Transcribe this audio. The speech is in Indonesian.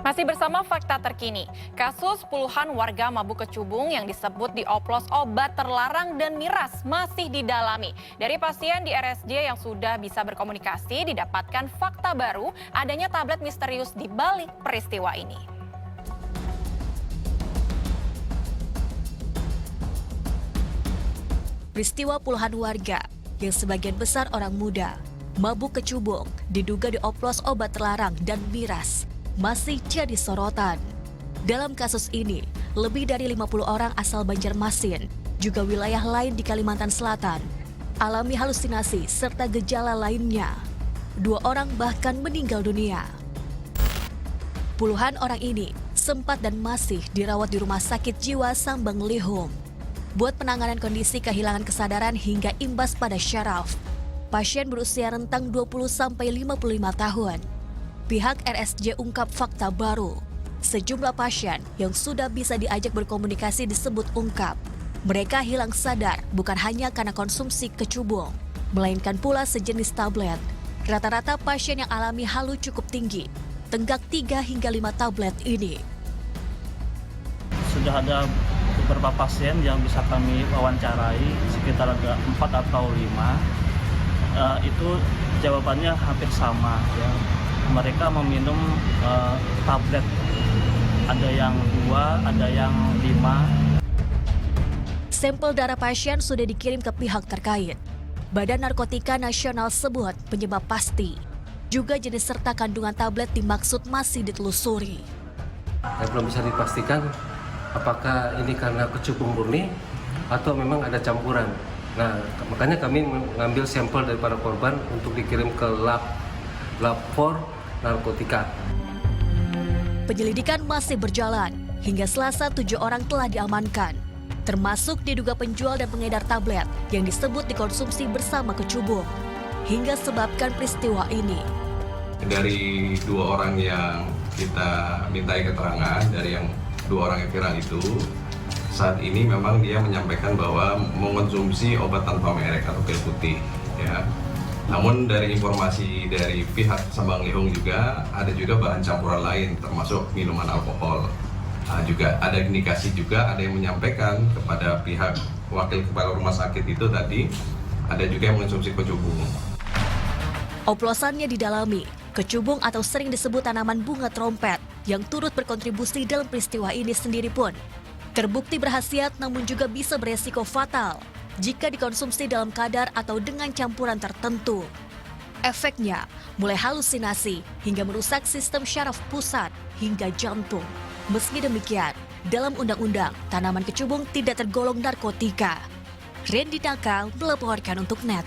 Masih bersama fakta terkini, kasus puluhan warga mabuk kecubung yang disebut dioplos obat terlarang dan miras masih didalami. Dari pasien di RSJ yang sudah bisa berkomunikasi, didapatkan fakta baru adanya tablet misterius di balik peristiwa ini. Peristiwa puluhan warga, yang sebagian besar orang muda, mabuk kecubung, diduga dioplos obat terlarang dan miras, masih jadi sorotan. Dalam kasus ini, lebih dari 50 orang asal Banjarmasin, juga wilayah lain di Kalimantan Selatan, alami halusinasi serta gejala lainnya. 2 orang bahkan meninggal dunia. Puluhan orang ini sempat dan masih dirawat di Rumah Sakit Jiwa Sambang Lihum buat penanganan kondisi kehilangan kesadaran hingga imbas pada syaraf. Pasien berusia rentang 20-55 tahun. Pihak RSJ ungkap fakta baru. Sejumlah pasien yang sudah bisa diajak berkomunikasi disebut ungkap. Mereka hilang sadar bukan hanya karena konsumsi kecubung, melainkan pula sejenis tablet. Rata-rata pasien yang alami halu cukup tinggi, tenggak 3 hingga 5 tablet ini. Sudah ada beberapa pasien yang bisa kami wawancarai, sekitar ada 4 atau 5. Itu jawabannya hampir sama, ya. Mereka meminum tablet, ada yang 2, ada yang 5. Sampel darah pasien sudah dikirim ke pihak terkait. Badan Narkotika Nasional sebut penyebab pasti. Juga jenis serta kandungan tablet dimaksud masih ditelusuri. Belum bisa dipastikan apakah ini karena kecubung murni atau memang ada campuran. Nah, makanya kami mengambil sampel dari para korban untuk dikirim ke lab for narkotika. Penyelidikan masih berjalan. Hingga Selasa 7 orang telah diamankan, termasuk diduga penjual dan pengedar tablet yang disebut dikonsumsi bersama kecubung hingga sebabkan peristiwa ini. Dari 2 orang yang kita mintai keterangan, dari yang 2 orang yang viral itu, saat ini memang dia menyampaikan bahwa mengonsumsi obat tanpa merek atau pil putih, ya. Namun dari informasi dari pihak Sambang Lihum juga ada juga bahan campuran lain, termasuk minuman alkohol. Juga ada indikasi juga ada yang menyampaikan kepada pihak wakil kepala rumah sakit itu tadi, ada juga yang mengonsumsi kecubung. Oplosannya didalami, kecubung atau sering disebut tanaman bunga trompet yang turut berkontribusi dalam peristiwa ini sendiri pun terbukti berkhasiat, namun juga bisa beresiko fatal jika dikonsumsi dalam kadar atau dengan campuran tertentu. Efeknya mulai halusinasi hingga merusak sistem syaraf pusat hingga jantung. Meski demikian, dalam undang-undang, tanaman kecubung tidak tergolong narkotika. Randy Nakal melaporkan untuk NET.